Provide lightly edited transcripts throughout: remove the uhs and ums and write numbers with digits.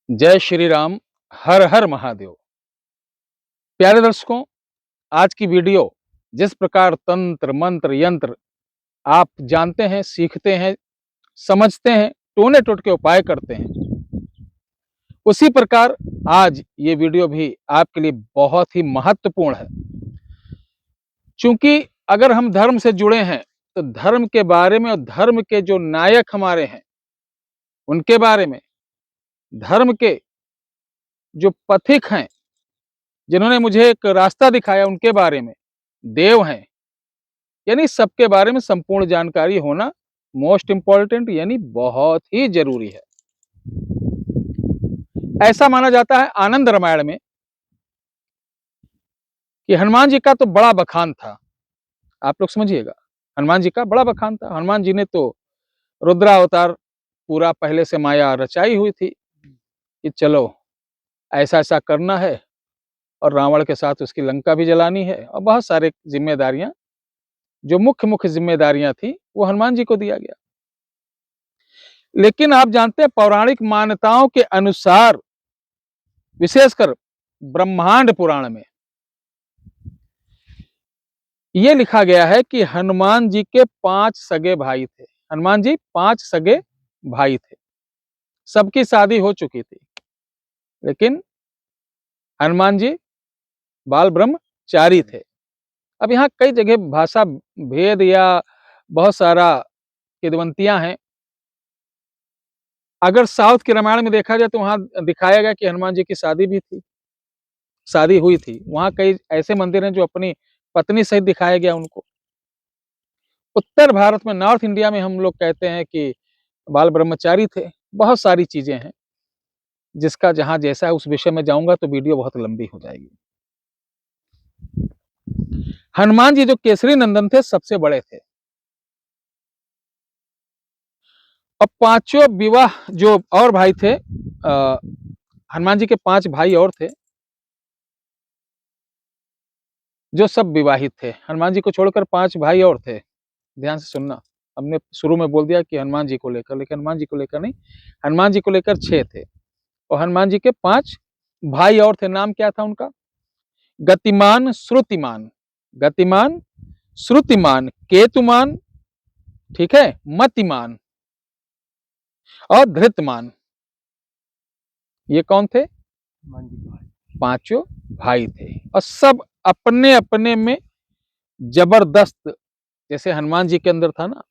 जय श्री राम। हर हर महादेव। प्यारे दर्शकों, आज की वीडियो जिस प्रकार तंत्र मंत्र यंत्र आप जानते हैं, सीखते हैं, समझते हैं, टोने टोटके उपाय करते हैं, उसी प्रकार आज ये वीडियो भी आपके लिए बहुत ही महत्वपूर्ण है। क्योंकि अगर हम धर्म से जुड़े हैं तो धर्म के बारे में और धर्म के जो नायक हमारे हैं उनके बारे में, धर्म के जो पथिक हैं जिन्होंने मुझे एक रास्ता दिखाया उनके बारे में, देव हैं, यानी सबके बारे में संपूर्ण जानकारी होना मोस्ट इंपॉर्टेंट यानी बहुत ही जरूरी है। ऐसा माना जाता है आनंद रामायण में कि हनुमान जी का तो बड़ा बखान था। आप लोग समझिएगा, हनुमान जी का बड़ा बखान था। हनुमान जी ने तो रुद्रावतार पूरा पहले से माया रचाई हुई थी कि चलो ऐसा ऐसा करना है और रावण के साथ उसकी लंका भी जलानी है, और बहुत सारे जिम्मेदारियां, जो मुख्य मुख्य जिम्मेदारियां थी वो हनुमान जी को दिया गया। लेकिन आप जानते हैं पौराणिक मान्यताओं के अनुसार, विशेषकर ब्रह्मांड पुराण में यह लिखा गया है कि हनुमान जी के 5 सगे भाई थे। हनुमान जी 5 सगे भाई थे, सबकी शादी हो चुकी थी, लेकिन हनुमान जी बाल ब्रह्मचारी थे। अब यहाँ कई जगह भाषा भेद या बहुत सारा किदवंतियां हैं। अगर साउथ के रामायण में देखा जाए तो वहां दिखाया गया कि हनुमान जी की शादी भी थी, शादी हुई थी। वहां कई ऐसे मंदिर हैं जो अपनी पत्नी सहित दिखाया गया उनको। उत्तर भारत में, नॉर्थ इंडिया में हम लोग कहते हैं कि बाल ब्रह्मचारी थे। बहुत सारी चीजें हैं, जिसका जहां जैसा है उस विषय में जाऊंगा तो वीडियो बहुत लंबी हो जाएगी। हनुमान जी जो केसरी नंदन थे, सबसे बड़े थे, और पांचों विवाह जो और भाई थे, हनुमान जी के 5 भाई और थे जो सब विवाहित थे। हनुमान जी को छोड़कर 5 भाई और थे। ध्यान से सुनना, हमने शुरू में बोल दिया कि हनुमान जी को लेकर, लेकिन हनुमान जी को लेकर नहीं, हनुमान जी को लेकर 6 थे और हनुमान जी के 5 भाई और थे। नाम क्या था उनका? गतिमान, श्रुतिमान, गतिमान, श्रुतिमान, केतुमान, ठीक है, मतिमान और धृतमान। ये कौन थे? पांचों भाई थे और सब अपने अपने में जबरदस्त। जैसे हनुमान जी के अंदर था ना,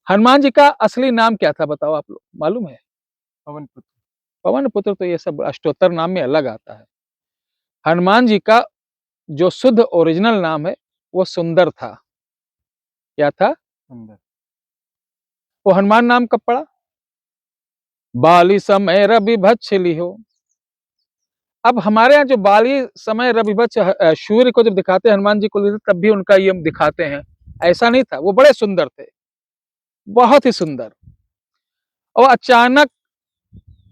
हनुमान जी का असली नाम क्या था बताओ आप लोग, मालूम है? पवन पुत्र। पवन पुत्र तो ये सब अष्टोत्तर नाम में अलग आता है। हनुमान जी का जो शुद्ध ओरिजिनल नाम है वो सुंदर था। क्या था? सुंदर। वो हनुमान नाम कब पड़ा? बाली समय रवि भक्ष लिहो। अब हमारे यहाँ जो बाली समय रवि भक्ष सूर्य को जब दिखाते हैं हनुमान जी को तब भी उनका ये दिखाते हैं, ऐसा नहीं था। वो बड़े सुंदर थे, बहुत ही सुंदर। और अचानक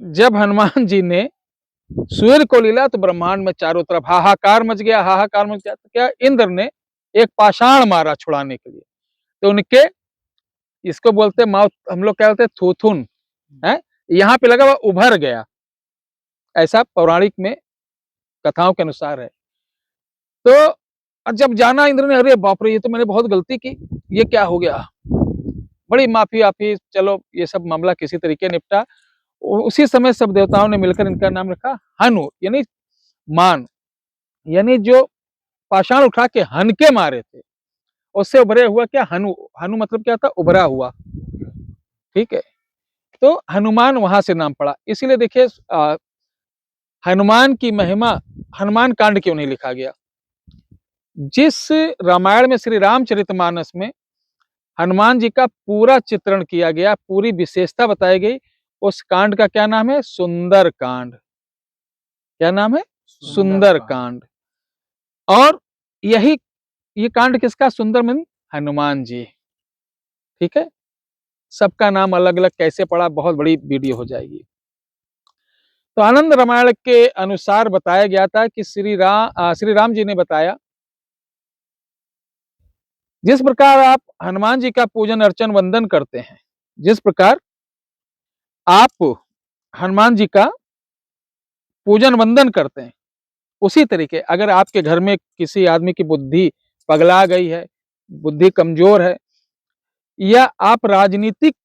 जब हनुमान जी ने सूर्य को लीला तो ब्रह्मांड में चारों तरफ हाहाकार मच गया, हाहाकार मच गया। तो क्या इंद्र ने एक पाषाण मारा छुड़ाने के लिए, तो उनके, इसको बोलते माउथ, हम लोग क्या बोलते हैं, थूथुन है, यहाँ पे लगा हुआ उभर गया। ऐसा पौराणिक में कथाओं के अनुसार है। तो जब जाना इंद्र ने, अरे बाप रे, ये तो मैंने बहुत गलती की, ये क्या हो गया, बड़ी माफी आपी, चलो ये सब मामला किसी तरीके निपटा। उसी समय सब देवताओं ने मिलकर इनका नाम रखा हनु, यानी मान, यानी जो पाषाण उठा के हनके मारे थे उससे उभरे हुआ क्या, हनु। हनु मतलब क्या था? उभरा हुआ। ठीक है, तो हनुमान वहां से नाम पड़ा। इसीलिए देखिए हनुमान की महिमा, हनुमान कांड क्यों नहीं लिखा गया? जिस रामायण में, श्री रामचरितमानस में हनुमान जी का पूरा चित्रण किया गया, पूरी विशेषता बताई गई, उस कांड का क्या नाम है? सुंदर कांड। क्या नाम है? सुंदर कांड। और यही, ये कांड किसका? सुंदर में हनुमान जी। ठीक है, सबका नाम अलग अलग कैसे पड़ा, बहुत बड़ी वीडियो हो जाएगी। तो आनंद रामायण के अनुसार बताया गया था कि श्री राम जी ने बताया, जिस प्रकार आप हनुमान जी का पूजन अर्चन वंदन करते हैं, जिस प्रकार आप हनुमान जी का पूजन वंदन करते हैं, उसी तरीके अगर आपके घर में किसी आदमी की बुद्धि पगला गई है, बुद्धि कमजोर है, या आप राजनीतिक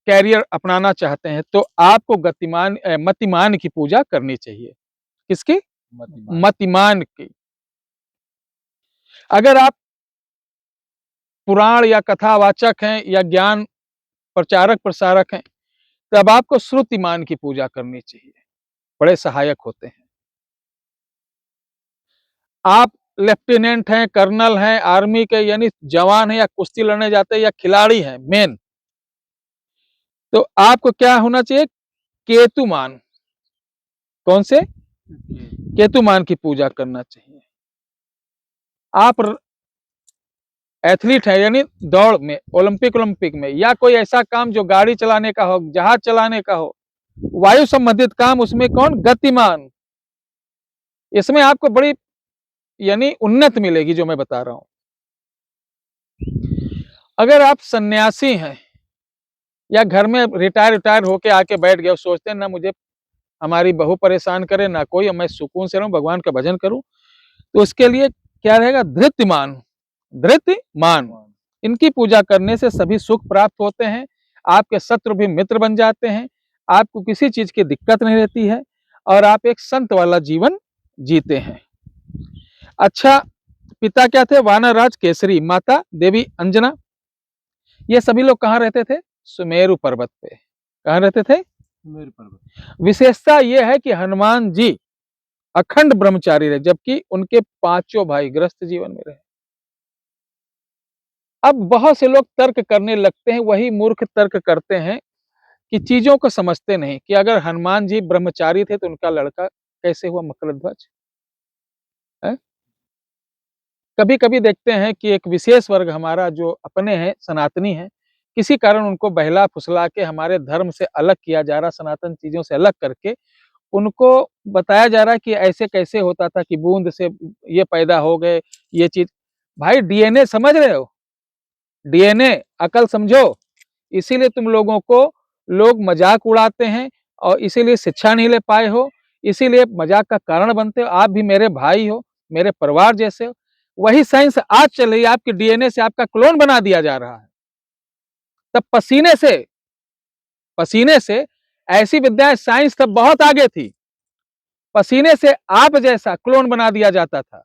कैरियर अपनाना चाहते हैं, तो आपको मतिमान की पूजा करनी चाहिए। किसकी? मतिमान की। अगर आप पुराण या कथावाचक हैं या ज्ञान प्रचारक प्रसारक हैं, तब आपको श्रुतिमान की पूजा करनी चाहिए, बड़े सहायक होते हैं। आप लेफ्टिनेंट हैं, कर्नल हैं, आर्मी के यानी जवान हैं, या कुश्ती लड़ने जाते हैं, या खिलाड़ी हैं मेन, तो आपको क्या होना चाहिए? केतुमान। कौन से? केतुमान की पूजा करना चाहिए। आप एथलीट है यानी दौड़ में, ओलंपिक में, या कोई ऐसा काम जो गाड़ी चलाने का हो, जहाज चलाने का हो, वायु संबंधित काम, उसमें कौन? गतिमान। इसमें आपको बड़ी यानी उन्नत मिलेगी, जो मैं बता रहा हूं। अगर आप सन्यासी हैं या घर में रिटायर होके आके बैठ गए, सोचते हैं ना मुझे हमारी बहू परेशान करे ना कोई, मैं सुकून से रहूं, भगवान का भजन करूं, तो उसके लिए क्या रहेगा? धृत्यमान। धृत्यमान, इनकी पूजा करने से सभी सुख प्राप्त होते हैं, आपके शत्रु भी मित्र बन जाते हैं, आपको किसी चीज की दिक्कत नहीं रहती है, और आप एक संत वाला जीवन जीते हैं। अच्छा, पिता क्या थे? वानरराज केसरी, माता देवी अंजना। ये सभी लोग कहाँ रहते थे? सुमेरु पर्वत पे। कहाँ रहते थे? सुमेरु पर्वत। विशेषता यह है कि हनुमान जी अखंड ब्रह्मचारी रहे, जबकि उनके पांचों भाई गृहस्थ जीवन में रहे। अब बहुत से लोग तर्क करने लगते हैं, वही मूर्ख तर्क करते हैं कि चीजों को समझते नहीं, कि अगर हनुमान जी ब्रह्मचारी थे तो उनका लड़का कैसे हुआ मकरध्वज? कभी कभी देखते हैं कि एक विशेष वर्ग हमारा जो अपने हैं, सनातनी हैं, किसी कारण उनको बहला फुसला के हमारे धर्म से अलग किया जा रहा, सनातन चीजों से अलग करके उनको बताया जा रहा है कि ऐसे कैसे होता था कि बूंद से ये पैदा हो गए, ये चीज। भाई डीएनए समझ रहे हो? डीएनए, अकल समझो। इसीलिए तुम लोगों को लोग मजाक उड़ाते हैं, और इसीलिए शिक्षा नहीं ले पाए हो, इसीलिए मजाक का कारण बनते हो। आप भी मेरे भाई हो, मेरे परिवार जैसे हो। वही साइंस आज चल रही है, आपके डीएनए से आपका क्लोन बना दिया जा रहा है। तब पसीने से ऐसी विद्याएं, साइंस तब बहुत आगे थी, पसीने से आप जैसा क्लोन बना दिया जाता था।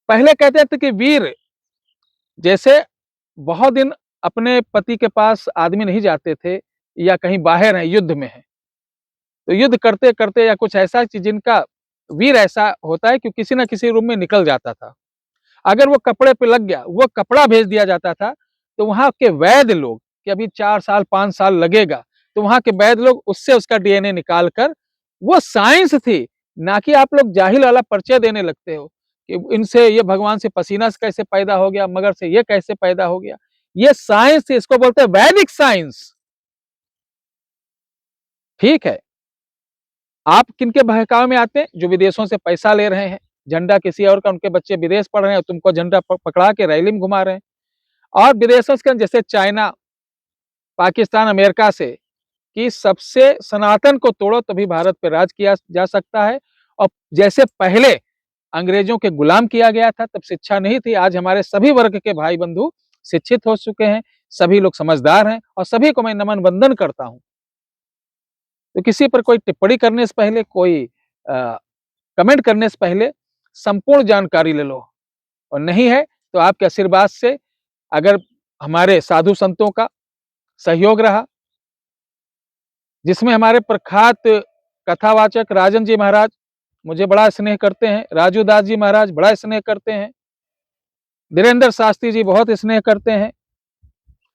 पहले कहते थे कि वीर जैसे बहुत दिन अपने पति के पास आदमी नहीं जाते थे, या कहीं बाहर है, युद्ध में है, तो युद्ध करते करते या कुछ ऐसा चीज, जिनका वीर ऐसा होता है कि किसी ना किसी रूम में निकल जाता था, अगर वो कपड़े पे लग गया, वो कपड़ा भेज दिया जाता था, तो वहां के वैद्य लोग, कि अभी 4 साल 5 साल लगेगा, तो वहां के वैद्य लोग उससे उसका डीएनए निकाल कर, वो साइंस थी। ना कि आप लोग जाहिल वाला परिचय देने लगते हो कि इनसे ये भगवान से पसीना से कैसे पैदा हो गया, मगर से ये कैसे पैदा हो गया। ये साइंस थी, इसको बोलते हैं वैदिक साइंस। ठीक है, आप किनके बहकावे में आते हैं? जो विदेशों से पैसा ले रहे हैं, झंडा किसी और का, उनके बच्चे विदेश पढ़ रहे हैं, तुमको झंडा पकड़ा के रैली में घुमा रहे हैं। और विदेशों से जैसे चाइना, पाकिस्तान, अमेरिका से, कि सबसे सनातन को तोड़ो तभी भारत पे राज किया जा सकता है। और जैसे पहले अंग्रेजों के गुलाम किया गया था, तब शिक्षा नहीं थी। आज हमारे सभी वर्ग के भाई बंधु शिक्षित हो चुके हैं, सभी लोग समझदार हैं, और सभी को मैं नमन वंदन करता हूं। तो किसी पर कोई टिप्पणी करने से पहले, कोई कमेंट करने से पहले संपूर्ण जानकारी ले लो, और नहीं है तो आपके आशीर्वाद से, अगर हमारे साधु संतों का सहयोग रहा, जिसमें हमारे प्रख्यात कथावाचक राजन जी महाराज मुझे बड़ा स्नेह करते हैं, राजू दास जी महाराज बड़ा स्नेह करते हैं, धीरेन्द्र शास्त्री जी बहुत स्नेह करते हैं,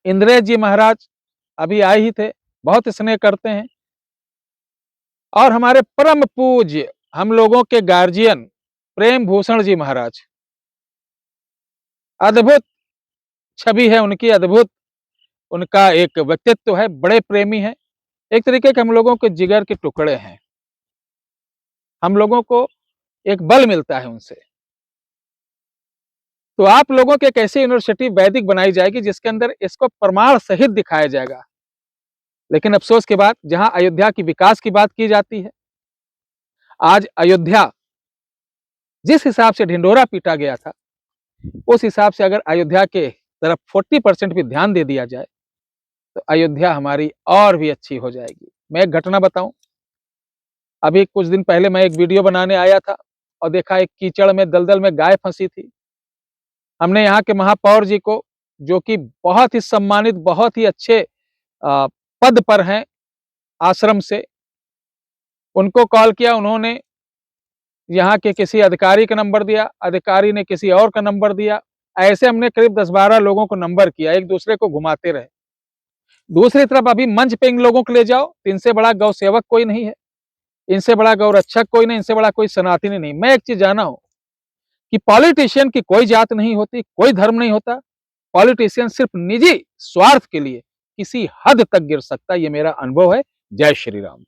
इंद्रेश जी महाराज अभी आए ही थे, बहुत स्नेह करते हैं, और हमारे परम पूज्य हम लोगों के गार्जियन प्रेम भूषण जी महाराज, अद्भुत छवि है उनकी, अद्भुत उनका एक व्यक्तित्व है, बड़े प्रेमी हैं, एक तरीके के हम लोगों के जिगर के टुकड़े हैं। हम लोगों को एक बल मिलता है उनसे। तो आप लोगों की एक ऐसी यूनिवर्सिटी वैदिक बनाई जाएगी, जिसके अंदर इसको प्रमाण सहित दिखाया जाएगा लेकिन अफसोस के बाद जहां अयोध्या की विकास की बात की जाती है, आज अयोध्या जिस हिसाब से ढिंढोरा पीटा गया था, उस हिसाब से अगर अयोध्या के तरफ 40% भी ध्यान दे दिया जाए तो अयोध्या हमारी और भी अच्छी हो जाएगी। मैं एक घटना बताऊं, अभी कुछ दिन पहले मैं एक वीडियो बनाने आया था और देखा एक कीचड़ में दलदल में गाय फंसी थी। हमने यहाँ के महापौर जी को, जो कि बहुत ही सम्मानित, बहुत ही अच्छे पद पर हैं आश्रम से, उनको कॉल किया। उन्होंने यहाँ के किसी अधिकारी का नंबर दिया, अधिकारी ने किसी और का नंबर दिया। ऐसे हमने करीब 10-12 लोगों को नंबर किया, एक दूसरे को घुमाते रहे। दूसरी तरफ अभी मंच पे इन लोगों को ले जाओ तो इनसे बड़ा गौ सेवक कोई नहीं है, इनसे बड़ा गौ रक्षक कोई नहीं, इनसे बड़ा कोई सनातनी नहीं। मैं एक चीज जाना हूं कि पॉलिटिशियन की कोई जात नहीं होती, कोई धर्म नहीं होता। पॉलिटिशियन सिर्फ निजी स्वार्थ के लिए किसी हद तक गिर सकता है, ये मेरा अनुभव है। जय श्री राम।